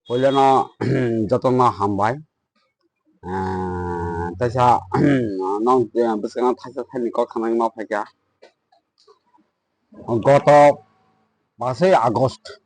Polano Jotoma Hambai, Tasha non Buscana Tasa Tanico coming up again. Got up Pase August.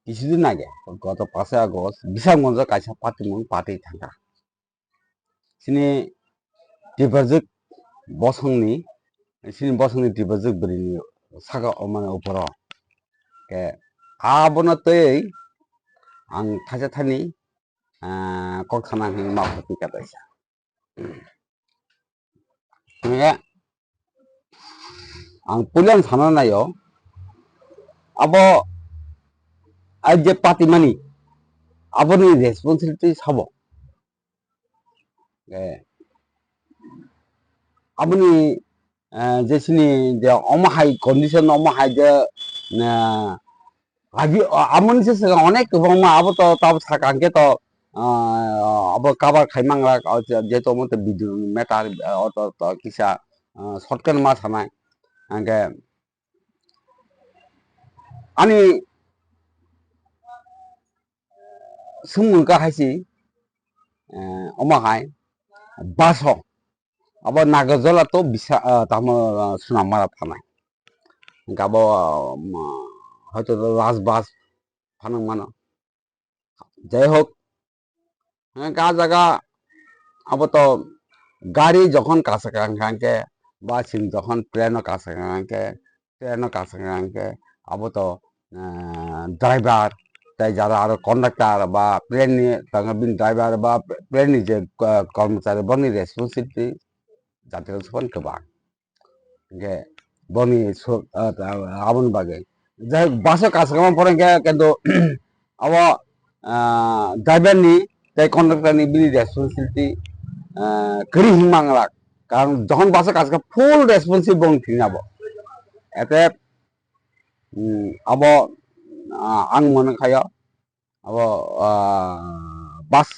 কিছুদিন আগে গত 5 August বিশালগঞ্জ কাইসা পাতিমন পাতি থাকা সিনি deposit বসংনি ডিপোजिट बरिनि saga माने उपराव के आबनतै आं थाजा थानि कखना हि माफति कादैसा ने आं पुलिन साना नायो आबो आज पार्टी मानी आबोनि रेसपन्सिबिलिटी साबो आबोनि जेसिनि जे अमाहाय कन्डिशन अमाहाय जे आबि आमोनसे अनेक गोबां आबो तो ताब साकांके तो अब काबार खाइमांला जेतो मते भिडियो मेटार अत किसा शॉर्टकट मा थानाय आंके आनि सुमुका हायसि अमाहाय बासो अब नागजला तो बिसा ताम सुनामारा थानाय गाबो হয়তো রাজবাস ফানাং মানো যাই হোক কা জায়গা আবো তো গাড়ি যখন কাছাকাছি বা সিং যখন প্লেনও কাছাকাছি আবো তো ড্রাইভার তাই যারা আরো কন্ডাক্টর বা প্লেন নিয়ে বিন ড্রাইভার বা প্লেন যে কর্মচারী বনি রেসপন্সিবিলিটি জাতীয় সমান গোबां বনি আবন বাগে যাই বাসে কাছাকাছি পড়েঙ্গে কিন্তু अब ड्राइवर नि ताई कन्डक्टर नि बिनि रेसपन्सिबिलिटी करी हिमांगला कारण जखन बासে কাছাকাছি ফুল रेसपन्सिबल बं थिनाब एते अब आं मने खायो अब बास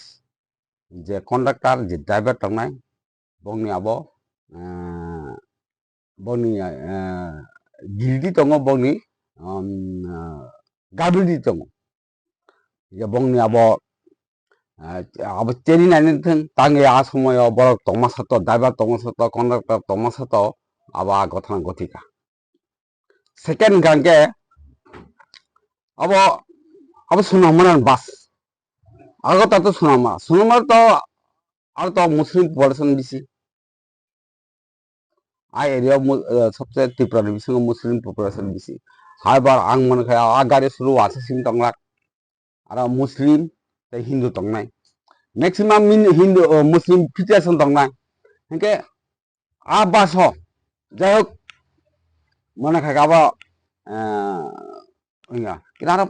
जे कन्डक्टर जे ड्राइवर थांनाय बंनि अब बंनि गिल्टी दङ बंनि गाबिलि दङ जे बंनि अब चेरि नायनोथों तांगे आ समायाव बरक तमासात ड्राइभार तमासात कन्डक्टर तमासात अब गथना गथिका सेकेंड गांके अब सुनामन बास आगता तो सुनामा तो और तो मुस्लिम पॉपुलेशन बेसी आ एरिया सबसे त्रिपुरा डिविजन मुस्लिम पॉपुलेशन बेसी हाइबार आं मन खाया आ गाड़ी शुरू आसे सिम तंगला आरो मुस्लिम ते हिंदू तंगनाय मैक्सिमम हिंदू मुस्लिम फिटेशन तंगनाय हंके आ बासो जाय मन खागाबा इंगा किनारा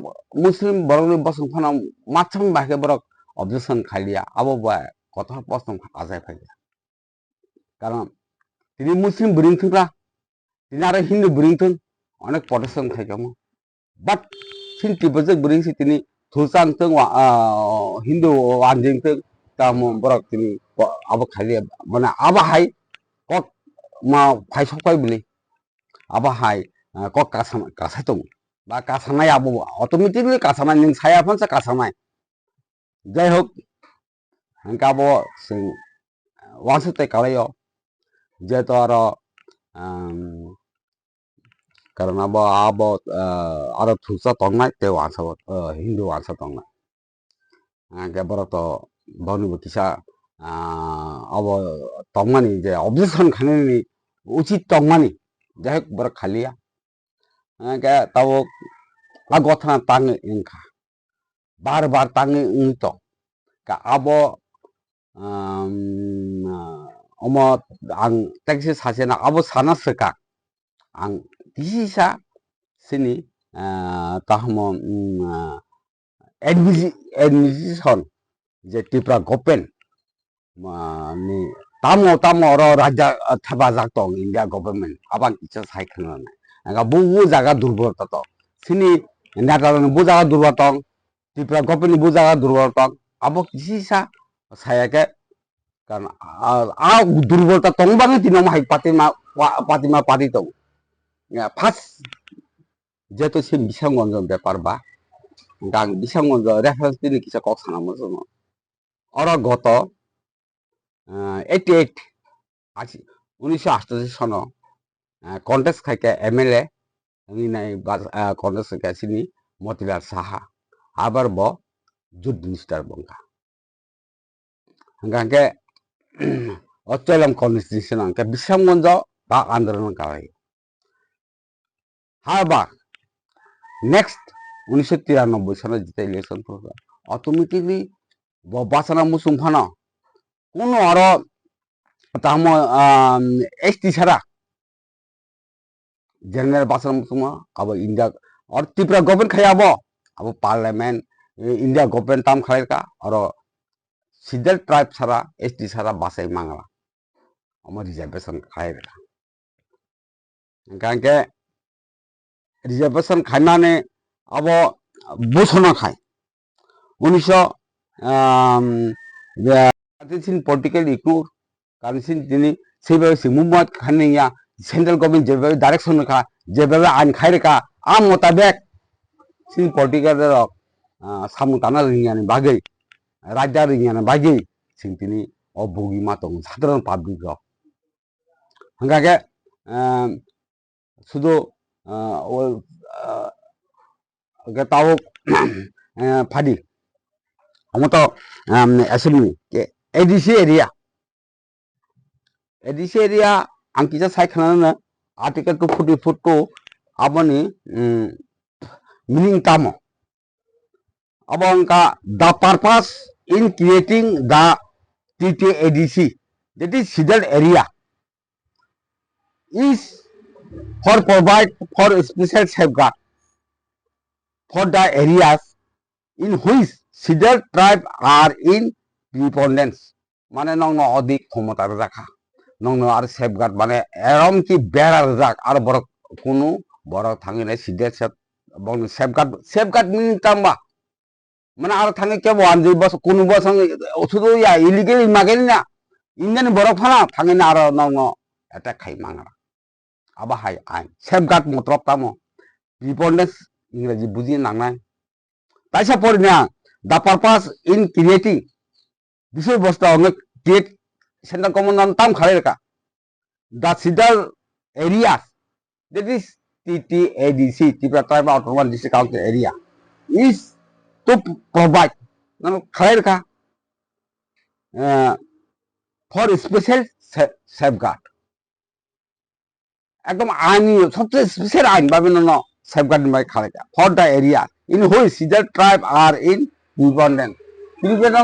मुस्लिम बरनि बसं फना माछम बाके बरक ऑब्जेक्शन खालिया आबो बा कथा प्रश्न आजाय फायदा कारण তিনি মুসলিম বরিংথরা তিনি আর হিন্দু বরিংথন অনেক প্রটেকশন থাকেমো বাট সিন টিপজে বরিংসি তিনি থুসাংথং হিন্দু ওয়ানজিংথং তাম বরক তিনি আবো খালি মানে আবাহাই কক মা ফাইসকাই বলি আবাহাই কক কাসাই দं বা কাসানাय আবো অটোমেটিকলি কাসানাय नों सायाफानसा कासानाय যাই হোক হাঙ্কাবো जों वानसते कालायो जेतो कारण अब थुसा तंगनाय ते वानसा हिंदू वानसा तंगनाय के बर तो बनु किसा अब तंगमानी जे ऑब्जेक्शन खाने उचित तंगमानी जाय बर खालिया के तब आ गथना तांगे इंखा बार बार तांगे इंतो का अब अमा आं टैक्सी सासेना अब साना सका आं दिसा सिनि ताहम एडमिशन जे त्रिपुरा गभर्नमेंट नि तामो र राज्य थाबाजाक दं इंडिया गभर्नमेंट आबां किसा सायखनाय आंगा बहु जागा दुर्बलता तो सिनि नाटारनि बहु जागा दुर्बलता त्रिपुरा गभर्नमेंट बहु जागा दुर्बलता अब किसा सायाके कारण आ दुर्बलता तंबांगे दिनाव हाय पातिमा पाति दं फार्स्ट जेतो सिम बिसांगन बेपार बा 강 비상문서 레퍼런스 되는 기사 꼭 사나면서 어라 것도 88 아직 1988 সন কন্টেস্ট খাইকে এমএলএ নাই কন্টেস্ট খাইকে সিনি মতিলাল সাহা আবার ব জুট মিনিস্টার বঙ্কা হাঙ্গাকে অচলম কনস্টিটিউশন কে বিসামগঞ্জ বা আন্দোলন কালাই হাবা নেক্সট 1993 সনে যেটা ইলেকশন অটোমেটিকলি বাসানা মুসুমফানো কোনো আরো তাম এসটি ছাড়া জেনারেল বাসানা মুসুমা আবার ইন্ডিয়া और त्रिपुरा गवर्नमेंट खायाबो अब पार्लियामेंट इंडिया गवर्नमेंट ताम खालेका और सिडल ट्राइब सारा एसटी सारा बासाई मांगला আমার রিজার্ভেশন খাইবেলা কারণকে রিজার্ভেশন খাইনানে अब বসনা খায় 1900 পলিটিক্যাল ইকুর কারণ তিনি সেইভাবে মুম্বাই খানিয়া সেন্ট্রাল গভর্নমেন্ট যেভাবে ডাইরেকশন খা যেভাবে আইন খাইরেকা আ মোতাবেক সিন পলিটিক্যাল সামু তানা রিঙানি বাগै রাজ্যা রিঙানি বাগै সিং তিনি অবগি মাতং সাধারণ পাবলিক হাঙ্গাকে শুধু তাও ফাদি আমতো অ্যাসেম্বলি এডিসি এরিয়া आं किसा सायखनानो article 244 aboni meaning tamo abonka the purpose in creating the TTADC that is scheduled area is for provide for special safeguard for the areas in which scheduled tribe are in preponderance মানে নং অধিক ক্ষমতা রাখা নং আর safeguard মানে এরম কি বেড়া রাখ আর বড় কোনো বড় থাঙে না সিডে সেফগার্ড মিনিং তাম্বা মানে আর থাঙে কে ওয়ান যে বস কোন বস শুধু ইয়া ইলিগেল মাগেন না ইন্ডিয়ান বড় ফানা থাঙে না আর নং অ্যাটাক খাই মাঙা আবা হাই আইন সেফগার্ড মতলব তামো প্রিপন্ডেন্স ইংরেজি বুঝিয়ে নাংনাই তাইসা পড়ি না দ্য পারপাস ইন ক্রিয়েটিং বিষয়বস্তু create Central Command Tam Khareka. The Sidal areas, that is TTADC, Tripura Tribe Autonomous District Council area, is to provide Khareka for special safeguard. একদম আইনি সবচেয়ে স্পেশাল আইন পাবেন না সেফগার্ড বাই খালেকা for the area in which scheduled tribe are in preponderant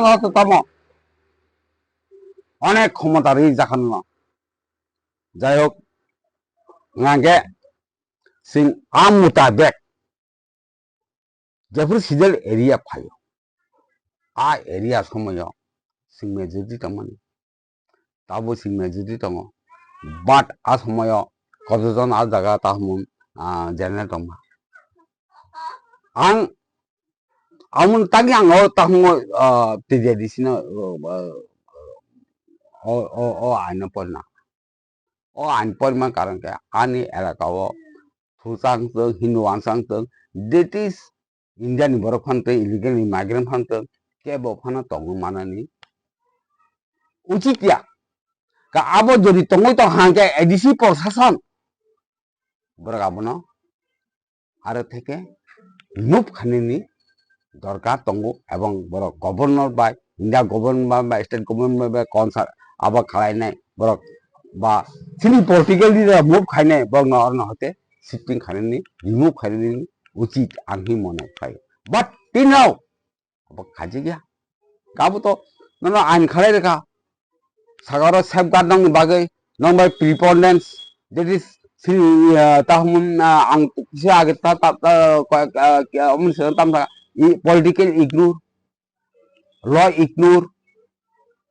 হতো তম অনেক ক্ষমতার এই জাখান যাই হোক নাগে সিং আম মোতাবেক যেফোর সিডাল এরিয়া ফাইও আ এরিয়া সময় সিং মেজরিটি দংমানি তাবো সিং মেজরিটি দङ বাট আ সময় কতজন আর জায়গা তাহমুন জেনারেল দংমা আং আমুন তাগি আং তাহম টিজেডিসিনা ও আইন পড়না ও আইন পড়মা কারণ কে আনি এলাকাও থুসাং তং হিন্দু আনসাং তং that is ইন্ডিয়ানি বড় ফানতে ইলিগেল মাইগ্রেন্ট ফানতে কে বো ফানা তং মানানি উচিত কা আবো যদি তংই তো হাঙ্কে এডিসি প্রশাসন বড় আবনো আর থেকে রিমুভ খানিনি দরকার তঙ্গু এবং বড় গভর্নর বা ইন্ডিয়া গভর্নমেন্ট বা স্টেট গভর্নমেন্ট বা কনসার্ট আবার খাইনাই বড় বা সিনি পলিটিক্যাল মুভ খাইনাই বড় অন্য হতে শিফটিং খাইনি রিমুভ খাইনি উচিত আংহি মনে পাই বাট তিনাও খাজি গিয়া গাবো তো না আইন খালাই রেখা সাগর সেফগার্ড নং বাগৈ নং বাই প্রিপন্ডেন্স দ্যাট ইজ তাহমুন আং কিসে আগে তা পলিটিক্যাল ইগনোর ল ইগনোর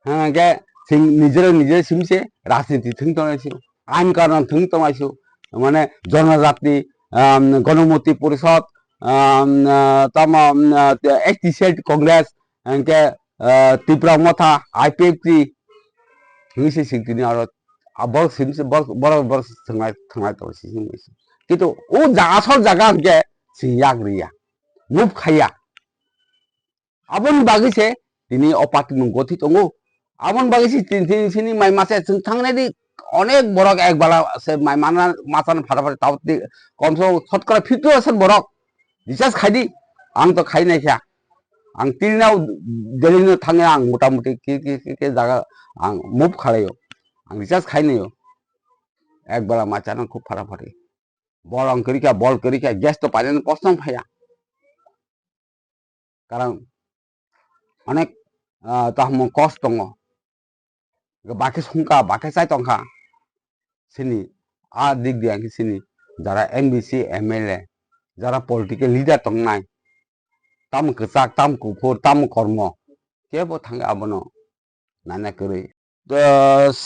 হ্যাঁ গে সিং নিজের সিমসে রাজনীতি থিং তঙাইছো আইন কানুন থিং তঙাইছো মানে জনজাতি গণমতি পরিষদ তাম এসটি সেট কংগ্রেস কে ত্রিপুরা মথা আইপিএফটি হিংসে সিং তিনি আর বড় সিমসে বড় বড় থাঙাই তো সিং কিন্তু ও আসল জায়গা কে সিং ইয়াগরিয়া মুভ খাইয়া Abon bagise tini opati mengoti tongo. Abon bagisi tini sini mai masa tangne di onek borok ek bala se mai mana masan fata taut di komso sotkara 50% borok recharge खाइदि आं तो खाइ नायखा आं तिनाव देलिनो थाङो आं मटा मटि के जागा आं मुभ खालायो आं रिचार्ज खाइनायो एक बेला माचाना खूब फाराफारि बल आं करिका ग्यास तो पाइनो प्रश्न फाया कारण अनेक ताहम कस्ट दङ बाके संका बाके चाय तंखा सिनि आ दिग दिया सिनि जारा एमबीसी एमएलए যারা পলিটিক্যাল লিডার তংনাই তাম কচাক তাম কুফুর তাম কর্ম কেবো থাঙ্গে আবনো নানা করে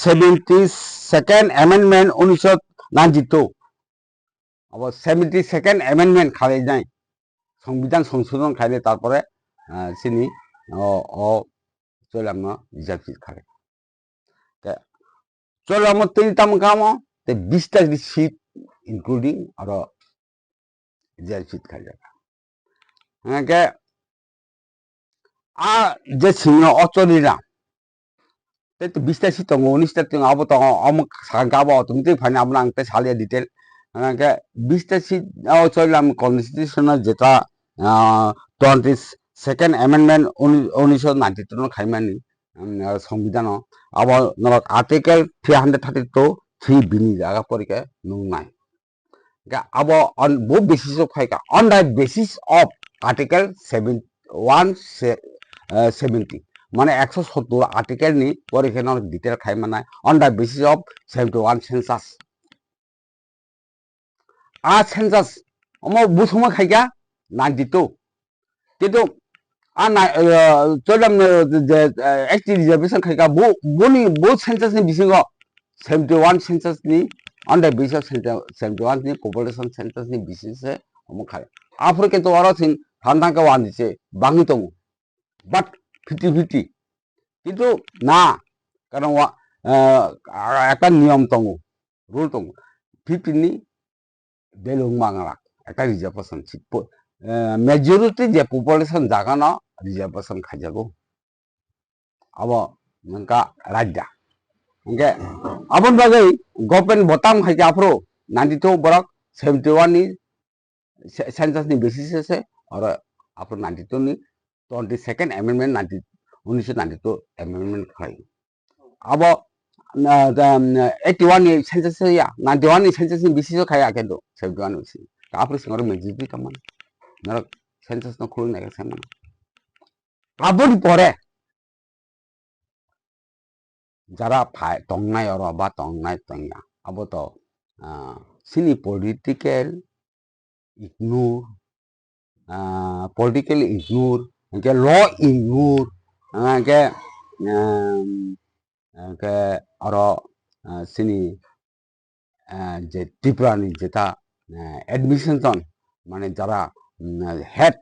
72nd অ্যামেন্ডমেন্ট 1992 আবার 72nd অ্যামেন্ডমেন্ট খালে নাই সংবিধান সংশোধন খাইলে তারপরে সিনি ও চলাম রিজার্ভ সিট খালে চলাম তিন তাম কামো তে 20টা সিট ইনক্লুডিং আর রিজার্ভ সিট খাইলে Nga a je singa otorira te to 20টা সিট tongo 19টা tongo abo tongo amuk sangka abo tungti phani amlang te salia detail nga 20টা seat otoriram constitutional jeta 22nd amendment 1992 খাইমানি সংবিধান abo norok article 332 3 bini jaga porike nungnai ga abo on both basis of phaika on the basis of Article 170 মানে 170 article नि और एखाने अनेक detail खाइमाना on the basis of 71 census आ census अमो बुसुमा खाइगा 92 किन्तु आ चलम एक्टिव रिजर्वेशन खाइगा बो सेंसास नि बिसिङो 71 सेंसास नि on the basis of 71 नि पपुलेशन सेंसास नि बिसिस अमो खाइ आफ्रो किन्तु अरो थिं थान्दांका वानिसे बांगि दङ बाट 50-50 किन्तु ना कारण একটা নিয়ম दङ रुल दङ 50 नि बेलुं मांगला একটা रिजर्वेशन सिट मेजॉरिटी जे पपुलेशन जागानो रिजर्वेशन खाइजागौ अब नंका राज्य ओके अबन बागै गभर्नमेंट बटाम खाइजा आफ्रो 92 बरक 71 नि सेंसास नि बेसिस से और आफ्रो 92 नि 22nd amendment 1992 amendment खाइ अब 81 नि सेंसास या 91 नि सेंसास नि बेसिस खाया किन्तु 71 नि आफ्रो सिङर मेजॉरिटी तमन नरक सेंसास न खुल नाय सेमन आबोनि परे যারা টংনাই অর বা টংনাই টংয়া আবো তো সিনি পলিটিক্যাল ইগনোর के law ignore के और सिनी जे टिप्रानी जेता एडमिशन माने जरा हेड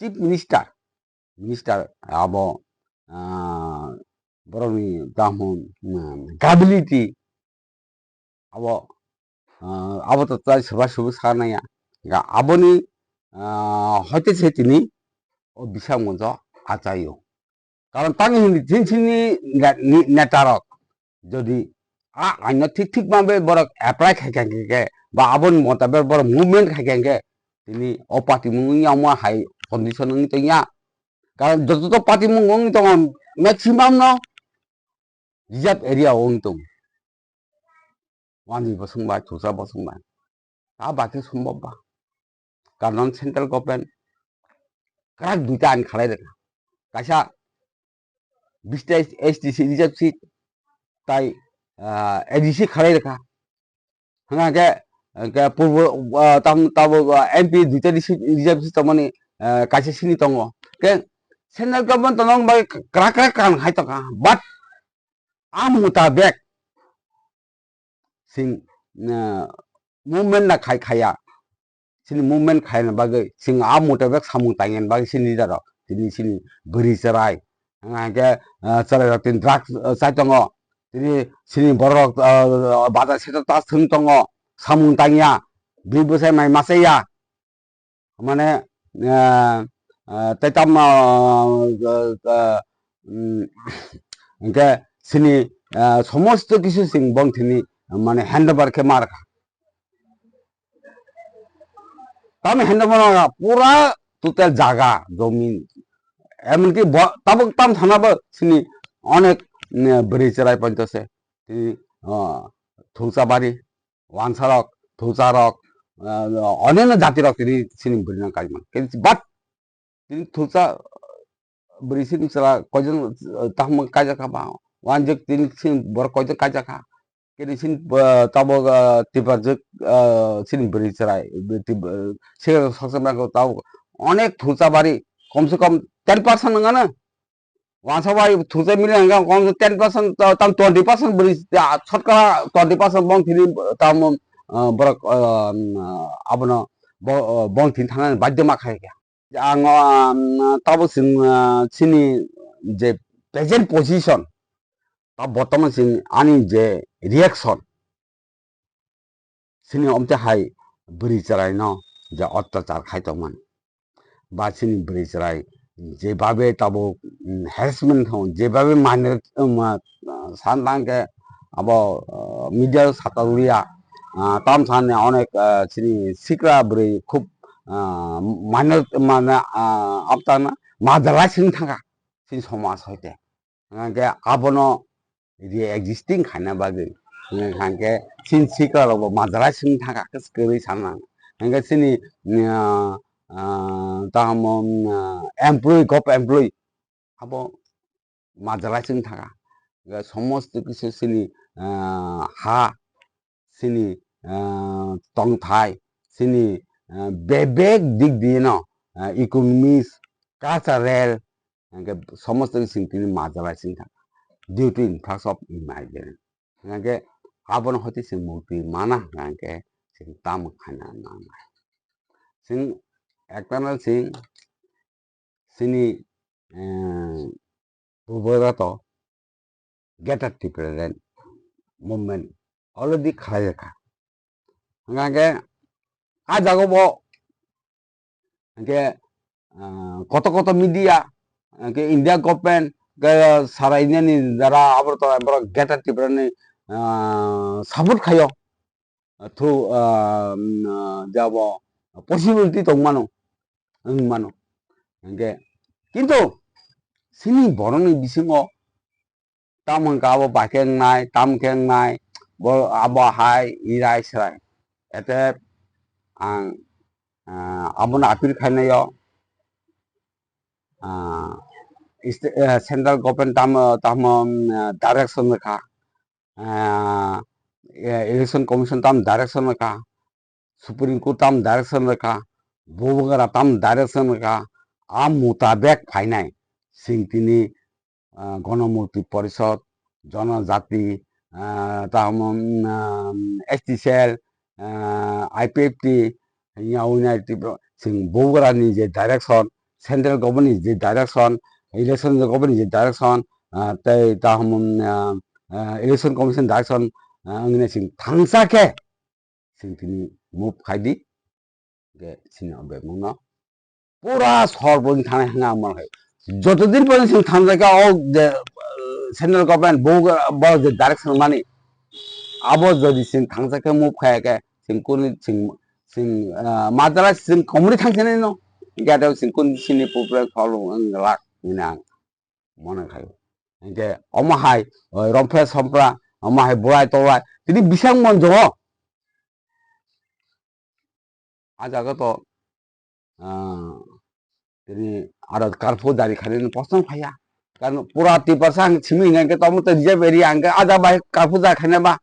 चीफ मिनिस्टर अब बरनि दामन गाबिलिटी अब तो ताई सभा सुबु सानाया गा आबोनी হয়তো সে তিনি ও বিশাল মঞ্চ আচাইও কারণ তাঙ্গি হিন্দি জিনসিনি নেতারক যদি আইন ঠিক ভাবে বড় অ্যাপ্লাই খাইখাঙ্গে বা আবন মতাবের বড় মুভমেন্ট খাইখাঙ্গে তিনি অপাতি মুঙ্গি আমা হাই কন্ডিশন নঙ্গি তইয়া কারণ যত পাতি মুঙ্গি তো ম্যাক্সিমাম ন রিজার্ভ এরিয়া ওং তো ওয়ানি বসংবাই থুসা বসংবাই তা বাকি সম্ভব বা कारण सेंट्रल गवर्नमेंट करेक्ट दुईटा आइन खालाय देखा काइसा 20टा एसटीसी रिजर्व सीट ताई एडीसी खालाय देखा हंगा के पूर्व ताब एमपी दुईटा रिजर्व सीट तमनि काइसा सिनि दङ के सेंट्रल गवर्नमेंट तनों बाय क्राक कान हाय तका बाट आम मुताबिक सिं मूवमेंट ना खाया sini movement खायन बागै सिं आ मोटाबेक सामु तांगेन बागै सिनि दारो तिनि सिनि बरि चराय के चराय तिन ड्राग्स साइतंग तिनि सिनि बरक बाजा सेता ता थुं तंग सामु तांगिया 2 बोसोर माइ मासेया माने তেতাম 이게 신이 সমস্ত কিছু সিং বংথিনি মানে হ্যান্ডওভার কে মার খা তাম হ্যান্ডওভার পুরা টোটাল জায়গা জমি এমনকি তাবক তাম থানাবো সিনি অনেক বরিচরাই পঞ্চায়েত তিনি থুলসাবাড়ি ওয়ানসারক থুলসারক অন্যান্য জাতিরক তিনি সিনি বরিনা কাজমান বাট তিনি থুলসা বরিসিন সারা কয়জন তাহম কাজাখা বা ওয়ানজক তিনি সিন বড় কয়জন কাজাখা কিন্তু সিন তাবক তিবাজক সিনি বরিচরাই সে সবসময় তাও অনেক থুলসাবাড়ি কমসে কম 10% নঙানা ওয়ানসাবাড়ি থুলসা মিলে কম 10% তাম 20% বরি শতকরা 20% বং তিনি তাম বড় আবনো বং তিনি থানা বাধ্য মাখায় आङो ताबो सिनि जे प्रेजेंट पोजिशन ता बर्तमान सिं आनि जे रिएक्शन सिनि अमते हाय बुरि चराय न जे अत्याचार खायतमन बा सिनि बुरि चराय जेभाबे ताबो हैरेसमेंट हो जेभाबे माने सानदांके अब मिडिया सातारुलिया ताम साने अनेक सिनि सिक्रा बुरि खूब माने आपताना माद्रास सिं थांगा सिन समाज होते के आबनो ये एक्जिस्टिंग खाना बागे के सिन सिक्रा लो माद्रास सिं थांगा कस साना के सिनि ताम एम्प्लॉय गप एम्प्लॉय अब माद्रास सिं थांगा समस्त किसी सिनि हा सिनि तंगथाय सिनि बेबेक दिग दिए न इकोनॉमिक्स काल्चरल समस्त सिंह माजाला सिंह due to influx of immigrant के आबन होती सिंह मुक्ति माना के सिंह ताम खाना नाम सिंह एक्टर्नल सिंह सिनी बुबरा तो गेट अ टिप्रेजेंट मूवमेंट ऑलरेडी खाया का के आज जागो बो के कत मीडिया के इंडिया गवर्नमेंट के सारा इंडिया नि जरा आबर तो बड़ा गेट टिप्रेने सपोर्ट खायो थ्रू जाबो पॉसिबिलिटी तो मानो के किंतु सिनी बरनी बिसिङो ताम गाबो बाकेंनाय ताम केंनाय बो आबो हाय इराय सराय एते आं आबन आपिल खायनायाव सेंट्रल गवर्नमेंट ताम डायरेक्शन का इलेक्शन कमीशन ताम डायरेक्शन का सुप्रीम कोर्ट ताम डायरेक्शन का बोबगरा ताम डायरेक्शन का आम मुताबिक फाइनाय सिंतिनी गणमूर्ति परिषद जनजाति ताम एसटी सेल आईपीएफटी सिंह बोबगरा नि जे डायरेक्शन सेंट्रल गवर्नमेंट नि जे डायरेक्शन इलेक्शन गवर्नमेंट नि जे डायरेक्शन तै ताम इलेक्शन कमीशन डायरेक्शन अंगने सिंह थांसाके सिंतिनी मुव खायदी के सिंह अबे मुना पूरा सरबन थाने हंगा अमर है যতদিন পর্যন্ত সিং থানজাকে ও সেন্ট্রাল গভর্নমেন্ট বড় যে ডাইরেকশন মানি আবো যদি সিং থানজাকে মুভ খায়াকে সিং কোন সিং মাদ্রাস সিং কমরি থাংছেনে ন গাদাও সিং কোন সিনি পপুলার ফলো লাক মিনা মনে খায় যে অমাহাই রমফে সম্প্রা অমাহাই বড়াই তরাই তিনি বিসাং মঞ্জ আজ আগত jadi ada karfu dari kalian posong kaya kan pura tipe sang cimi nggak ketemu terjadi beri angka ada baik karfu dari kalian bah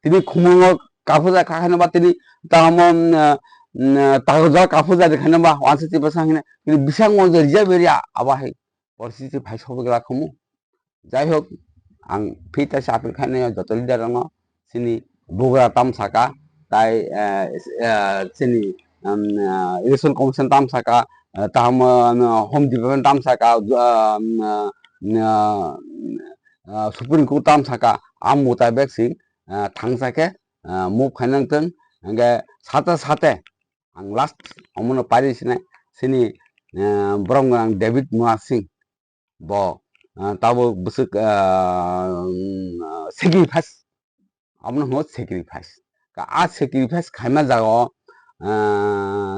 jadi kumungo karfu dari kalian bah jadi tamam tahu karfu dari kalian bah wansi tipe sang ini jadi bisa ngomong terjadi beri apa hai posisi भाई सब गला खमु যাই হোক आं फिटा साफिल खाने जतल दारंग सिनी बुगरा ताम साका ताई सिनी इलेक्शन कमीशन ताम साका ताम होम डिपार्टमेंट ताम साका सुप्रीम कोर्ट ताम साका आम मुताबिक सिं थांसाके मुव खायनांगथों के साथे आं लास्ट अमनो पारिसिनाय सिनि borong David Muasing bo tabo busuk sacrifice abno ho sacrifice ka a sacrifice khaima jago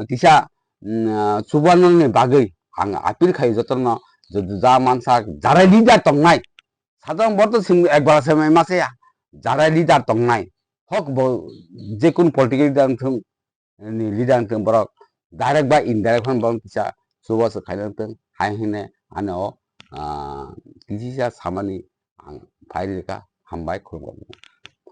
kisa subanoni bagai ang apil khai jotono ja mansa jarai leader tongnai সাধারণ বর্ত একবার সময় মাসে যারা leader tongnai hok bo jekun political leader thung borok direct ba indirect hon bon kisa suba se khaina thung hai hine ano kisi sa samani ang phaile ka hambai khurbo